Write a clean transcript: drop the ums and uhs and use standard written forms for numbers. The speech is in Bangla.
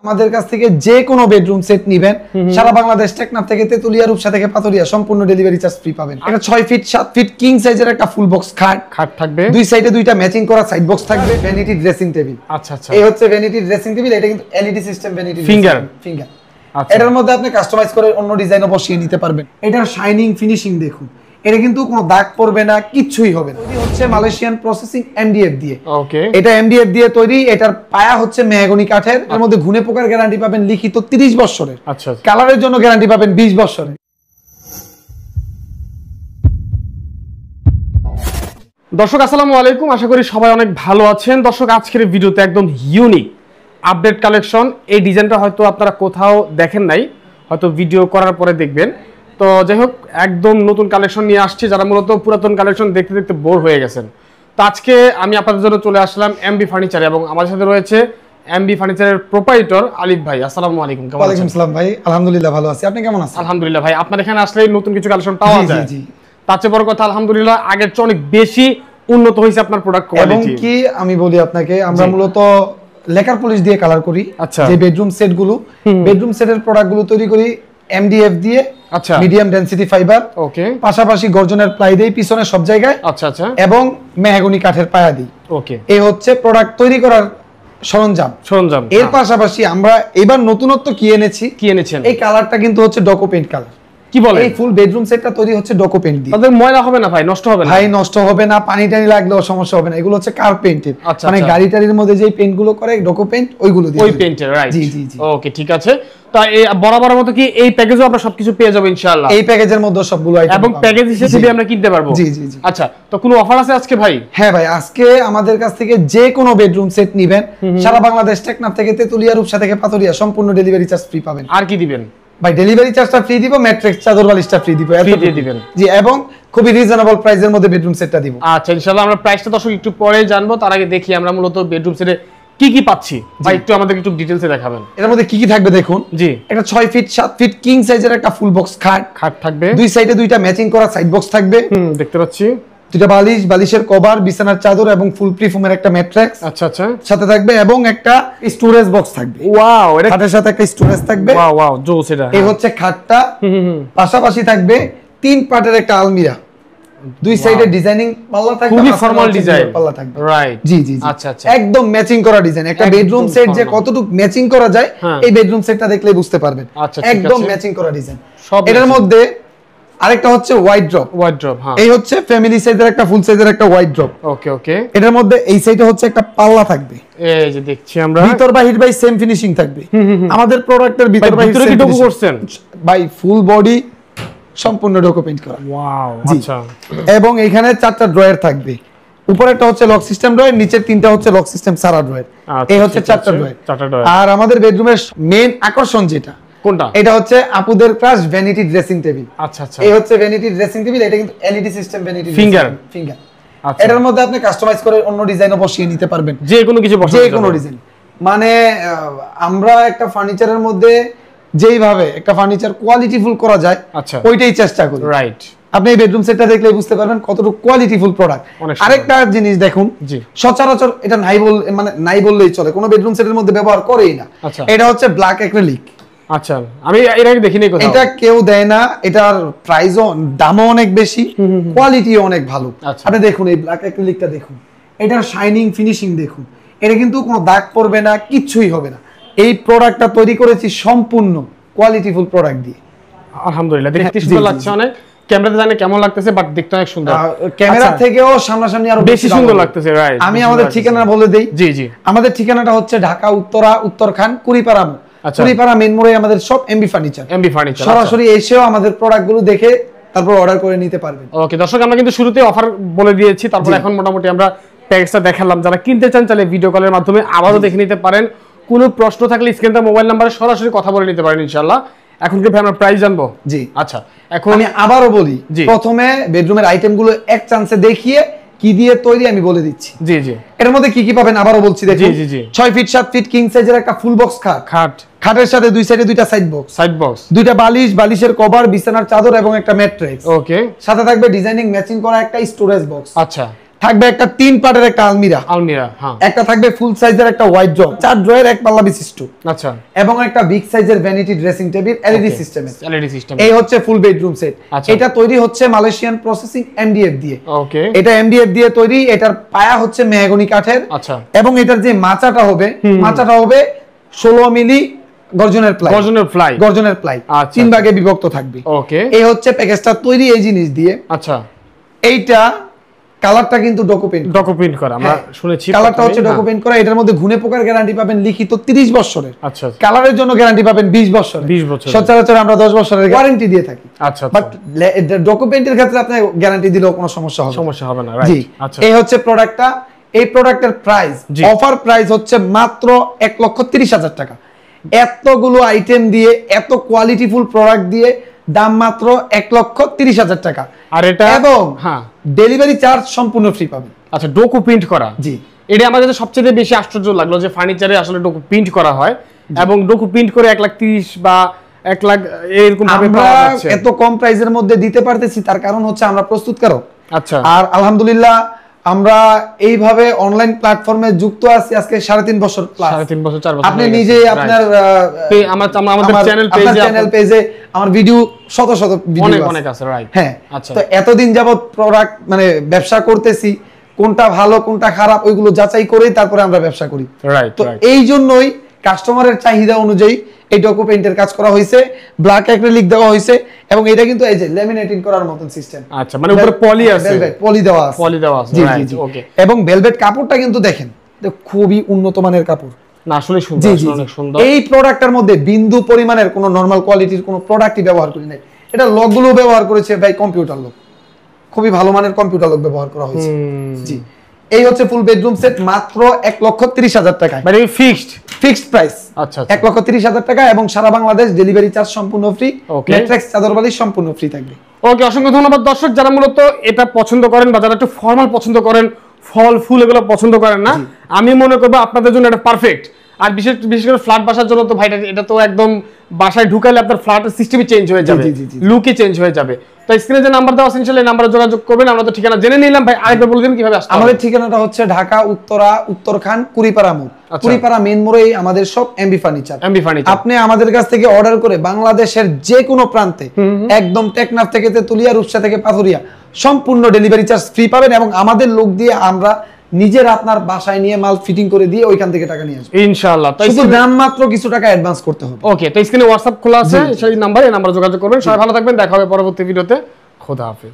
আমাদের কাছ থেকে যে কোনো বেডরুম সেট নেবেন সারা বাংলাদেশ টেকনাফ থেকে তেতুলিয়া রূপসা থেকে পাতুরিয়া সম্পূর্ণ ডেলিভারি চার্জ ফ্রি পাবেন। এটা 6 ফিট 7 ফিট কিং সাইজের একটা ফুল বক্স খাট থাকবে, দুই সাইডে দুইটা ম্যাচিং করা সাইড বক্স থাকবে, ভ্যানিটি ড্রেসিং টেবিল। আচ্ছা আচ্ছা, এই হচ্ছে ভ্যানিটি ড্রেসিং টেবিল। এটা কিন্তু এলইডি সিস্টেম ভ্যানিটি ফিঙ্গার। আচ্ছা, এটার মধ্যে আপনি কাস্টমাইজ করে অন্য ডিজাইনও বসিয়ে নিতে পারবেন। এটার শাইনিং ফিনিশিং দেখুন, এটা কিন্তু কোনো দাগ পড়বে না, কিচ্ছুই হবে না। তৈরি হচ্ছে মালয়েশিয়ান প্রসেসিং এমডিএফ দিয়ে। ওকে, এটা এমডিএফ দিয়ে তৈরি। এটার পায়া হচ্ছে মেহগনি কাঠের। এর মধ্যে ঘুনে পোকার গ্যারান্টি পাবেন লিখিত 30 বছরের। আচ্ছা, কালারের জন্য গ্যারান্টি পাবেন 20 বছরের। দর্শক আসসালামু আলাইকুম, আশা করি সবাই অনেক ভালো আছেন। দর্শক আজকের ভিডিওতে একদম ইউনিক আপডেট কালেকশন। এই ডিজাইনটা হয়তো আপনারা কোথাও দেখেন নাই, হয়তো ভিডিও করার পরে দেখবেন। তো যাই হোক, একদম নতুন কালেকশন নিয়ে আসছি, যারা মূলত পুরাতন কালেকশন দেখতে দেখতে বোর হয়ে গেছেন। তো আজকে আমি আপনাদের জন্য চলে আসলাম এমবি ফার্নিচারে, এবং আমার সাথে রয়েছে এমবি ফার্নিচারের প্রোপাইটর আলিফ ভাই। আসসালামু আলাইকুম। ওয়া আলাইকুম আসসালাম ভাই, আলহামদুলিল্লাহ ভালো আছি। আপনি কেমন আছেন? আলহামদুলিল্লাহ ভাই, আপনার এখানে আসলে নতুন কিছু কালেকশন পাওয়া যায়। জি জি, তার চেয়ে বড় কথা আলহামদুলিল্লাহ আগের চেয়ে অনেক বেশি উন্নত হয়েছে আপনার প্রোডাক্ট কোয়ালিটি। এবং কি আমি বলি আপনাকে, আমরা মূলত লেকার পলিশ দিয়ে কালার করি। আচ্ছা, যে বেডরুম সেটগুলো, বেডরুম সেটের প্রোডাক্টগুলো তৈরি করি এমডিএফ দিয়ে। আচ্ছা, মিডিয়াম ডেনসিটি ফাইবার। ওকে, পাশাপাশি গর্জনের প্লাই দেই পিছনে সব জায়গায়। আচ্ছা আচ্ছা, এবং মেহগনি কাঠের পায়া দিই। ওকে, এই হচ্ছে প্রোডাক্ট তৈরি করার সরঞ্জাম। এর পাশাপাশি আমরা এবার নতুনত্ব কি এনেছেন, এই কালারটা কিন্তু হচ্ছে ডকো পেইন্ট কালার। কি বলে, এই ফুল বেডরুম সেটটা তৈরি হচ্ছে ডকো পেইন্ট দিয়ে। তাদের ময়লা হবে না ভাই, নষ্ট হবে না ভাই, নষ্ট হবে না, পানি টানি লাগলেও সমস্যা হবে না। এগুলো হচ্ছে কার পেইন্টেড, মানে গাড়ি টাড়ির মধ্যে যে পেইন্ট গুলো করে ডকো পেইন্ট, ওইগুলো দিয়ে। ওই পেইন্টের, রাইট। জি জি জি, ওকে ঠিক আছে। তো এই বরাবরের মতো কি এই প্যাকেজও আমরা সবকিছু পেয়ে যাব ইনশাআল্লাহ? এই প্যাকেজের মধ্যে সবগুলো আইটেম এবং প্যাকেজ হিসেবে আমরা কিনতে পারবো। জি জি জি। আচ্ছা, তো কোনো অফার আছে আজকে ভাই? হ্যাঁ ভাই, আজকে আমাদের কাছ থেকে যে কোনো বেডরুম সেট নেবেন সারা বাংলাদেশ টেকনাফ থেকে তেতুলিয়া রূপসা থেকে পাতুরিয়া সম্পূর্ণ ডেলিভারি চার্জ ফ্রি পাবেন। আর কি দিবেন ভাই? ডেলিভারি চার্জটা ফ্রি দিব, ম্যাট্রিক্স চাদর বালিশটা ফ্রি দিব, এত দিয়ে দিবেন। জি, এবং খুবই রিজনেবল প্রাইসের মধ্যে বেডরুম সেটটা দিব। আচ্ছা ইনশাআল্লাহ, আমরা প্রাইসটা দর্শক একটু পরে জানবো। তার আগে দেখি আমরা মূলত বেডরুম সেটে কি কি পাচ্ছি ভাই, একটু আমাদের একটু ডিটেইলসে দেখাবেন। এর মধ্যে কি কি থাকবে দেখুন। জি, এটা 6 ফিট 7 ফিট কিং সাইজের একটা ফুল বক্স খাট থাকবে, দুই সাইডে দুইটা ম্যাচিং করা সাইড বক্স থাকবে। দেখতে পাচ্ছি দুইটা বালিশ, বালিশের কভার, বিছানার চাদর এবং ফুল প্রিফোমের একটা ম্যাট্রেক্স। আচ্ছা আচ্ছা, সাথে থাকবে এবং একটা স্টোরেজ বক্স থাকবে। ওয়াও, এটা খাটের সাথে একটা স্টোরেজ থাকবে। ওয়াও ওয়াও, জোস এটা। এই হচ্ছে খাটটা। পাশাপাশি থাকবে 3 পার্টের একটা আলমিরা, দুই সাইডে ডিজাইনিং পাল্লা থাকবে, খুবই ফর্মাল ডিজাইন পাল্লা থাকবে। রাইট, জি জি জি। আচ্ছা আচ্ছা, একদম ম্যাচিং করা ডিজাইন। একটা বেডরুম সেট যে কতটুকু ম্যাচিং করা যায়, এই বেডরুম সেটটা দেখলেই বুঝতে পারবেন। একদম ম্যাচিং করা ডিজাইন। এটার মধ্যে আরেকটা হচ্ছে ওয়াইড ড্রপ। হ্যাঁ, এই হচ্ছে ফ্যামিলি সাইজের একটা ফুল সাইজের একটা ওয়াইড ড্রপ। ওকে ওকে, এটার মধ্যে এই সাইডে হচ্ছে একটা পাল্লা থাকবে। এই যে দেখছি আমরা, ভিতর বাহির বাই সেম ফিনিশিং থাকবে। আমাদের প্রোডাক্টের ভিতর বাহির কি ডকো করছেন ভাই? ফুল বডি সম্পূর্ণ ডকো পেইন্ট করা। ওয়াও, আচ্ছা। এবং এখানে 4টা ড্রয়ার থাকবে, উপরে একটা হচ্ছে লক সিস্টেম ড্রয়ার, নিচের 3টা হচ্ছে লক সিস্টেম সারা ড্রয়ার। এই হচ্ছে 4টা ড্রয়ার। আর আমাদের বেডরুমের মেইন আকর্ষণ যেটা, কোনটা? এটা হচ্ছে আপুদের ক্রাশ ভ্যানিটি ড্রেসিং টেবিল। আচ্ছা আচ্ছা, এই হচ্ছে ভ্যানিটি ড্রেসিং টেবিল। এটা কিন্তু এলইডি সিস্টেম ভ্যানিটি ফিঙ্গার। আচ্ছা, এটার মধ্যে আপনি কাস্টমাইজ করে অন্য ডিজাইনও বসিয়ে নিতে পারবেন, যে কোনো কিছু বসাতে, যে কোনো ডিজাইন। মানে আমরা একটা ফার্নিচারের মধ্যে যেইভাবে একটা ফার্নিচার কোয়ালিটিফুল করা যায়, আচ্ছা, ওইটাই চেষ্টা করি। রাইট, আপনি এই বেডরুম সেটটা দেখলেই বুঝতে পারবেন কতটুকু কোয়ালিটিফুল প্রোডাক্ট। আরেকটা জিনিস দেখুন, সচরাচর এটা নাই বললেই চলে, কোনো বেডরুম সেটের মধ্যে ব্যবহার করেই না। এটা হচ্ছে ব্ল্যাক অ্যাক্রিলিক। আচ্ছা, আমি এর আগে দেখিনি কোথাও, এটা কেউ দেয় না। এটার প্রাইসও দামও অনেক বেশি, কোয়ালিটিও অনেক ভালো। আপনি দেখুন এই ব্ল্যাক অ্যাক্রিলিকটা দেখুন, এটার শাইনিং ফিনিশিং দেখুন, এটা কিন্তু কোনো দাগ পড়বে না, কিচ্ছুই হবে না। এই প্রোডাক্টটা তৈরি করেছি সম্পূর্ণ কোয়ালিটিফুল প্রোডাক্ট দিয়ে। আলহামদুলিল্লাহ, দেখতে সুন্দর লাগছে অনেক। ক্যামেরাতে জানি কেমন লাগতেছে, বাট দেখতে অনেক সুন্দর। ক্যামেরা থেকেও সামনাসামনি আরো বেশি সুন্দর লাগতেছে। রাইট, আমি আমাদের ঠিকানা বলে দেই। জি জি, আমাদের ঠিকানাটা হচ্ছে ঢাকা উত্তরা উত্তরখান কুড়িপাড়া। কুড়িপাড়া মেইন মোড়ে আমাদের সব এমবি ফার্নিচার। সরাসরি এসেও আমাদের প্রোডাক্টগুলো দেখে তারপর অর্ডার করে নিতে পারবেন। ওকে দর্শক, আমরা কিন্তু শুরুতে অফার বলে দিয়েছি, তারপর এখন মোটামুটি আমরা প্যাকেজটা দেখালাম। যারা কিনতে চান চাইলে ভিডিও কলের মাধ্যমে আবারও দেখে নিতে পারেন। কোনো প্রশ্ন থাকলে স্ক্রিনে মোবাইল নাম্বারে সরাসরি কথা বলে নিতে পারেন ইনশাআল্লাহ। এখন কি ভাই আমরা প্রাইস জানবো? জি আচ্ছা, এখন আমি আবারও বলি, প্রথমে বেডরুমের আইটেমগুলো এক চান্সে দেখিয়ে কি দিয়ে তৈরি আমি বলে দিচ্ছি। জি জি, এর মধ্যে কি কি পাবেন আবারও বলছি দেখুন। 6 ফিট 7 ফিট কিং সাইজের একটা ফুল বক্স খাটের সাথে দুই সাইডে দুইটা সাইড বক্স, দুইটা বালিশ, বালিশের কভার, বিছানার চাদর এবং একটা ম্যাট্রেক্স। ওকে, সাথে থাকবে ডিজাইনিং ম্যাচিং করা একটা স্টোরেজ বক্স। আচ্ছা, থাকবে একটা 3 পার্টের একটা আলমিরা, হ্যাঁ, একটা থাকবে ফুল সাইজের একটা হোয়াইট ড্র, 4 ড্রয়ের এক পাল্লা বিশিষ্ট, আচ্ছা, এবং একটা বিগ সাইজের ভ্যানিটি ড্রেসিং টেবিল এলইডি সিস্টেমের। এই হচ্ছে ফুল বেডরুম সেট। এটা তৈরি হচ্ছে মালয়েশিয়ান প্রসেসিং এমডিএফ দিয়ে। ওকে, এটা এমডিএফ দিয়ে তৈরি। এটার পায়া হচ্ছে মেহগনি কাঠের। আচ্ছা, এবং এটার যে মাচাটা হবে 16 মিলি গর্জনের প্লাই, আচ্ছা, 3 ভাগে বিভক্ত থাকবে। ওকে, এই হচ্ছে প্যাকেজটা তৈরি এই জিনিস দিয়ে। আচ্ছা, এইটা কালারটা কিন্তু ডকুমেন্ট করা, আমরা শুনেছি কালারটা হচ্ছে ডকুমেন্ট করা। এটার মধ্যে ঘুনে পোকার গ্যারান্টি পাবেন লিখিত 30 বছরের। আচ্ছা, কালারের জন্য গ্যারান্টি পাবেন 20 বছরের। সচরাচর আমরা 10 বছরের গ্যারান্টি দিয়ে থাকি। আচ্ছা, বাট ডকুমেন্টের ক্ষেত্রে আপনি গ্যারান্টি দিলেও কোনো সমস্যা হবে না, রাইট? আচ্ছা, এই হচ্ছে প্রোডাক্টটা। এই প্রোডাক্টের প্রাইস, অফার প্রাইস হচ্ছে মাত্র 1,30,000 টাকা। এতগুলো আইটেম দিয়ে, এত কোয়ালিটিফুল প্রোডাক্ট দিয়ে দাম মাত্র 1,30,000 টাকা। আর এটা এবং হ্যাঁ, ডেলিভারি চার্জ সম্পূর্ণ ফ্রি পাবেন। আচ্ছা, ডোকো প্রিন্ট করা, জি, এটা আমার কাছে সবচেয়ে বেশি আশ্চর্য লাগলো যে ফার্নিচারে আসলে ডোকো প্রিন্ট করা হয় এবং ডোকো প্রিন্ট করে 1,30,000 বা 1,00,000 এরকম ভাবে পাওয়া যাচ্ছে। এত কম প্রাইসের মধ্যে দিতে পারতেছি তার কারণ হচ্ছে আমরা প্রস্তুতকারক। আচ্ছা, আর আলহামদুলিল্লাহ আমরা এইভাবে অনলাইন প্ল্যাটফর্মে যুক্ত আছি আজকে 3.5 বছর প্লাস। 3.5 বছর 4 বছর। আপনি নিজে আপনার আমাদের চ্যানেল পেজে আমার ভিডিও শত ভিডিও অনেক আছে, রাইট? হ্যাঁ, আচ্ছা, তো এতদিন যাবত প্রোডাক্ট মানে ব্যবসা করতেছি, কোনটা ভালো কোনটা খারাপ ওইগুলো যাচাই করেই তারপরে আমরা ব্যবসা করি, রাইট? তো এই জন্যই কাস্টমারের চাহিদা অনুযায়ী এই ডকো পেইন্টের কাজ করা হয়েছে, ব্ল্যাক অ্যাক্রিলিক দেওয়া হয়েছে, এবং এটা কিন্তু এই যে ল্যামিনেটিং করার মতন সিস্টেম। আচ্ছা, মানে উপরে পলি আছে, পলি দেওয়া আছে, রাইট? ওকে, এবং ভেলভেট কাপড়টা কিন্তু দেখেন খুবই উন্নত মানের কাপড়, না আসলে সুন্দর, অনেক সুন্দর। এই প্রোডাক্টটার মধ্যে বিন্দু পরিমাণের কোনো নরমাল কোয়ালিটির কোনো প্রোডাক্টই ব্যবহার করি নাই। এটা লকগুলো ব্যবহার করেছে ভাই কম্পিউটার লক, খুবই ভালো মানের কম্পিউটার লক ব্যবহার করা হয়েছে। জি, এই হচ্ছে ফুল বেডরুম সেট মাত্র 1,30,000 টাকায়, মানে ফিক্সড প্রাইস। আচ্ছা, 1,30,000 টাকা, এবং সারা বাংলাদেশ ডেলিভারি চার্জ সম্পূর্ণ ফ্রি, ম্যাট্রিক্স চাদর বালিশ সম্পূর্ণ ফ্রি থাকবে। ওকে, অসংখ্য ধন্যবাদ দর্শক। যারা মূলত এটা পছন্দ করেন বা যারা একটু ফর্মাল পছন্দ করেন, ফল ফুল এগুলো পছন্দ করেন না, আমি মনে করবো আপনাদের জন্য এটা পারফেক্ট। আর বিশেষ করে ফ্ল্যাট বাসার জন্য তো ভাই এটা তো একদম বাসায় ঢুকাইলে আপনার ফ্ল্যাটের সিস্টেমই চেঞ্জ হয়ে যাবে, লুকই চেঞ্জ হয়ে যাবে। তো স্ক্রিনে যে নাম্বার দেওয়া আছে ইনশাআল্লাহ এই নাম্বারে যোগাযোগ করবেন। আমরা তো ঠিকানা জেনে নিলাম, ভাই আরেকবার বলে দিন কিভাবে আসতে হবে। আমাদের ঠিকানাটা হচ্ছে ঢাকা উত্তরখান কুড়িপাড়া মোড়, কুড়িপাড়া মেইন মোড়ে আমাদের সব এমবি ফার্নিচার। আপনি আমাদের কাছ থেকে অর্ডার করে বাংলাদেশের যে কোনো প্রান্তে, একদম টেকনাফ থেকে তেতুলিয়া, রূপসা থেকে পাথুরিয়া, সম্পূর্ণ ডেলিভারি চার্জ ফ্রি পাবেন, এবং আমাদের লোক দিয়ে আমরা নিজের আপনার বাসায় নিয়ে মাল ফিটিং করে দিয়ে ওইখান থেকে টাকা নিয়ে আসবো ইনশাআল্লাহ। তাই শুধু দাম মাত্র কিছু টাকা অ্যাডভান্স করতে হবে। ওকে, তো স্ক্রিনে হোয়াটসঅ্যাপ খোলা আছে, সেই নাম্বারে যোগাযোগ করবেন। সবাই ভালো থাকবেন, দেখা হবে পরবর্তী ভিডিওতে। খোদা হাফেজ।